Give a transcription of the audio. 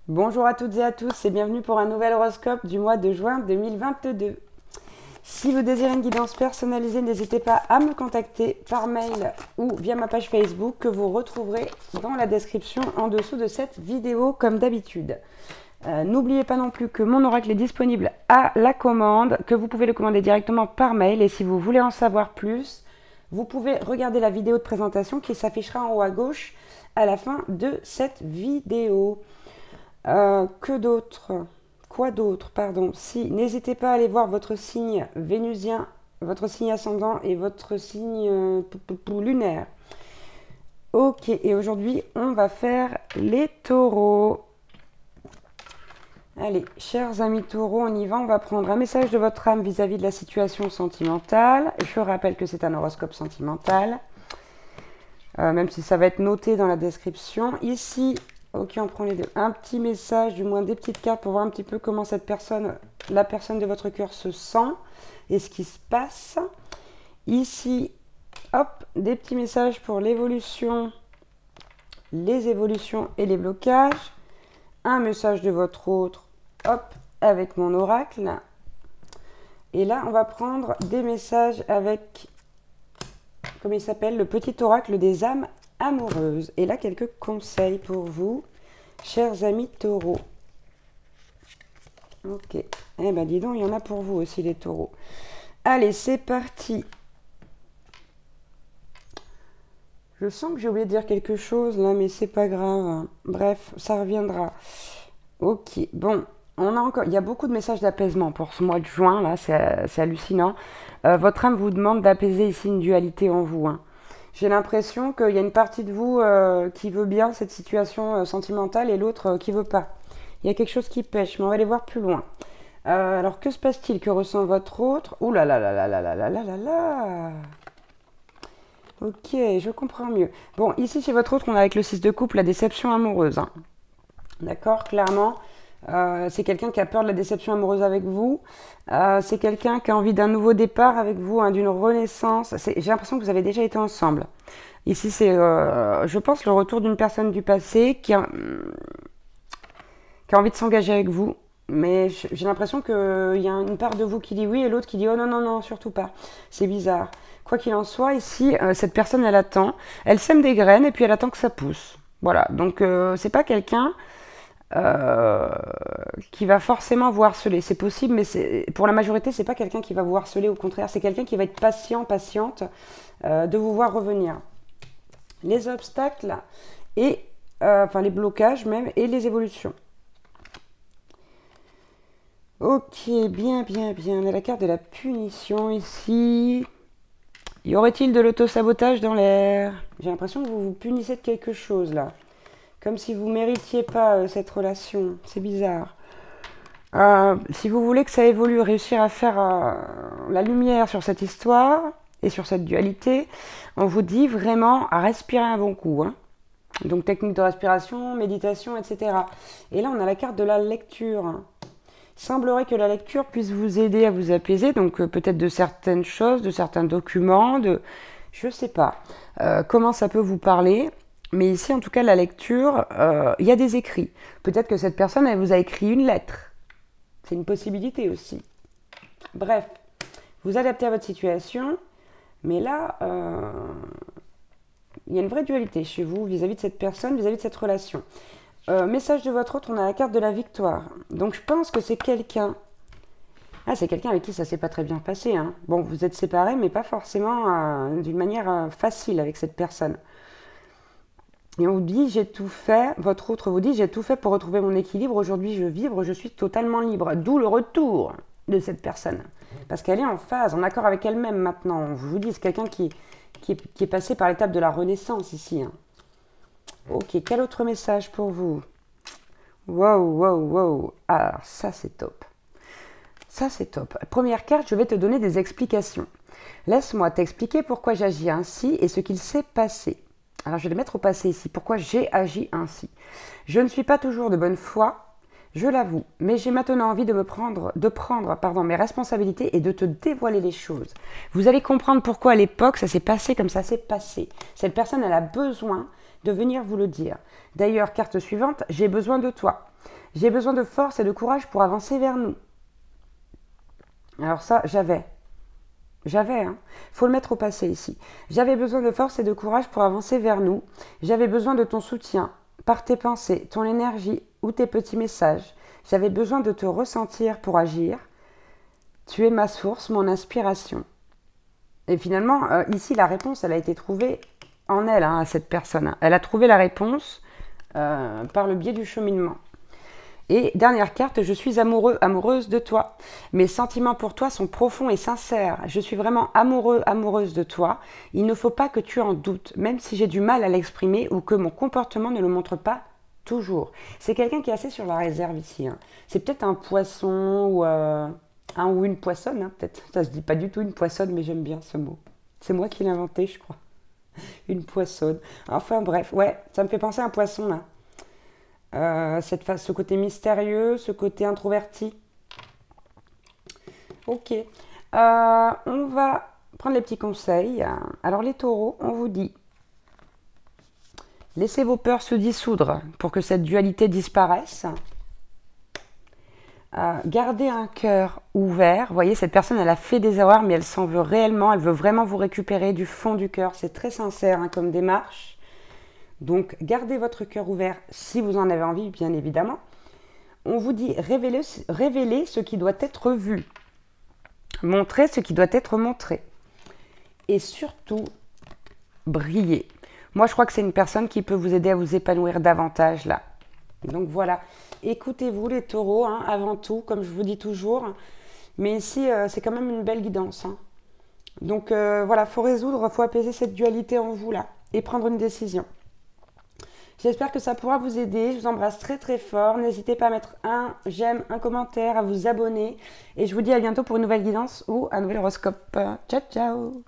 Bonjour à toutes et à tous et bienvenue pour un nouvel horoscope du mois de juin 2022. Si vous désirez une guidance personnalisée, n'hésitez pas à me contacter par mail ou via ma page Facebook que vous retrouverez dans la description en dessous de cette vidéo comme d'habitude. N'oubliez pas non plus que mon oracle est disponible à la commande, que vous pouvez le commander directement par mail et si vous voulez en savoir plus, vous pouvez regarder la vidéo de présentation qui s'affichera en haut à gauche à la fin de cette vidéo. Que d'autre? Quoi d'autre? Pardon. Si, n'hésitez pas à aller voir votre signe vénusien, votre signe ascendant et votre signe lunaire. Ok, et aujourd'hui, on va faire les taureaux. Allez, chers amis taureaux, on y va. On va prendre un message de votre âme vis-à-vis de la situation sentimentale. Je rappelle que c'est un horoscope sentimental, même si ça va être noté dans la description. Ici, ok, on prend les deux. Un petit message, du moins des petites cartes pour voir un petit peu comment cette personne, la personne de votre cœur se sent et ce qui se passe. Ici, hop, des petits messages pour l'évolution, les évolutions et les blocages. Un message de votre autre, hop, avec mon oracle. Et là, on va prendre des messages avec, comment il s'appelle, le petit oracle des âmes amoureuse. Et là, quelques conseils pour vous, chers amis taureaux. Ok. Eh ben, dis donc, il y en a pour vous aussi, les taureaux. Allez, c'est parti. Je sens que j'ai oublié de dire quelque chose, là, mais c'est pas grave. Bref, ça reviendra. Ok, bon. On a encore, il y a beaucoup de messages d'apaisement pour ce mois de juin, là, c'est hallucinant. Votre âme vous demande d'apaiser ici une dualité en vous, hein. J'ai l'impression qu'il y a une partie de vous qui veut bien cette situation sentimentale et l'autre qui veut pas. Il y a quelque chose qui pêche, mais on va aller voir plus loin. Alors que se passe-t-il? Que ressent votre autre? Ouh là là là là là là là là là là. Ok, je comprends mieux. Bon, ici chez votre autre, on a avec le 6 de coupe la déception amoureuse, hein. D'accord, clairement. C'est quelqu'un qui a peur de la déception amoureuse avec vous. C'est quelqu'un qui a envie d'un nouveau départ avec vous, hein, d'une renaissance. J'ai l'impression que vous avez déjà été ensemble. Ici, c'est, je pense, le retour d'une personne du passé qui a envie de s'engager avec vous. Mais j'ai l'impression qu'il y a une part de vous qui dit oui et l'autre qui dit oh non, non, non, surtout pas. C'est bizarre. Quoi qu'il en soit, ici, cette personne, elle attend. Elle sème des graines et puis elle attend que ça pousse. Voilà. Donc, c'est pas quelqu'un euh, qui va forcément vous harceler. C'est possible, mais pour la majorité, c'est pas quelqu'un qui va vous harceler. Au contraire, c'est quelqu'un qui va être patient, patiente de vous voir revenir. Les obstacles et enfin les blocages même et les évolutions. Ok, bien, bien, bien. On a la carte de la punition ici. Y aurait-il de l'autosabotage dans l'air? J'ai l'impression que vous vous punissez de quelque chose là. Comme si vous ne méritiez pas cette relation. C'est bizarre. Si vous voulez que ça évolue, réussir à faire la lumière sur cette histoire et sur cette dualité, on vous dit vraiment à respirer un bon coup, hein. Donc technique de respiration, méditation, etc. Et là, on a la carte de la lecture, hein. Il semblerait que la lecture puisse vous aider à vous apaiser, donc peut-être de certaines choses, de certains documents, je ne sais pas comment ça peut vous parler. Mais ici, en tout cas, la lecture, il y a des écrits. Peut-être que cette personne, elle vous a écrit une lettre. C'est une possibilité aussi. Bref, vous adaptez à votre situation, mais là, il y a une vraie dualité chez vous vis-à-vis de cette personne, vis-à-vis de cette relation. Message de votre autre, on a la carte de la victoire. Donc je pense que c'est quelqu'un. Ah, c'est quelqu'un avec qui ça s'est pas très bien passé, hein. Bon, vous êtes séparés, mais pas forcément d'une manière facile avec cette personne. Et on vous dit, j'ai tout fait, votre autre vous dit, j'ai tout fait pour retrouver mon équilibre, aujourd'hui je vibre, je suis totalement libre. D'où le retour de cette personne. Parce qu'elle est en phase, en accord avec elle-même maintenant. Je vous dis, c'est quelqu'un qui est passé par l'étape de la renaissance ici, hein. Ok, quel autre message pour vous? Wow, wow, wow. Alors, ça c'est top. Ça c'est top. Première carte, je vais te donner des explications. Laisse-moi t'expliquer pourquoi j'agis ainsi et ce qu'il s'est passé. Alors je vais le mettre au passé ici. Pourquoi j'ai agi ainsi? Je ne suis pas toujours de bonne foi, je l'avoue, mais j'ai maintenant envie de prendre mes responsabilités et de te dévoiler les choses. Vous allez comprendre pourquoi à l'époque ça s'est passé comme ça s'est passé. Cette personne, elle a besoin de venir vous le dire. D'ailleurs, carte suivante, j'ai besoin de toi. J'ai besoin de force et de courage pour avancer vers nous. Alors ça, j'avais, hein. Faut le mettre au passé ici. J'avais besoin de force et de courage pour avancer vers nous. J'avais besoin de ton soutien, par tes pensées, ton énergie ou tes petits messages. J'avais besoin de te ressentir pour agir. Tu es ma source, mon inspiration. Et finalement, ici, la réponse, elle a été trouvée en elle, hein, à cette personne. Hein. Elle a trouvé la réponse par le biais du cheminement. Et dernière carte, je suis amoureux, amoureuse de toi. Mes sentiments pour toi sont profonds et sincères. Je suis vraiment amoureux, amoureuse de toi. Il ne faut pas que tu en doutes, même si j'ai du mal à l'exprimer ou que mon comportement ne le montre pas toujours. C'est quelqu'un qui est assez sur la réserve ici. Hein. C'est peut-être un poisson ou un ou une poissonne. Hein, peut-être. Ça se dit pas du tout une poissonne, mais j'aime bien ce mot. C'est moi qui l'ai inventé, je crois. Une poissonne. Enfin bref, ouais, ça me fait penser à un poisson là. Ce côté mystérieux, ce côté introverti. Ok. On va prendre les petits conseils. Alors les taureaux, on vous dit, laissez vos peurs se dissoudre pour que cette dualité disparaisse. Gardez un cœur ouvert. Vous voyez, cette personne, elle a fait des erreurs, mais elle s'en veut réellement. Elle veut vraiment vous récupérer du fond du cœur. C'est très sincère hein, comme démarche. Donc, gardez votre cœur ouvert si vous en avez envie, bien évidemment. On vous dit, révélez ce qui doit être vu. Montrez ce qui doit être montré. Et surtout, brillez. Moi, je crois que c'est une personne qui peut vous aider à vous épanouir davantage, là. Donc, voilà. Écoutez-vous, les taureaux, hein, avant tout, comme je vous dis toujours. Mais ici, c'est quand même une belle guidance. Hein. Donc, voilà, faut résoudre, faut apaiser cette dualité en vous, là. Et prendre une décision. J'espère que ça pourra vous aider. Je vous embrasse très très fort. N'hésitez pas à mettre un j'aime, un commentaire, à vous abonner. Et je vous dis à bientôt pour une nouvelle guidance ou un nouvel horoscope. Ciao ciao.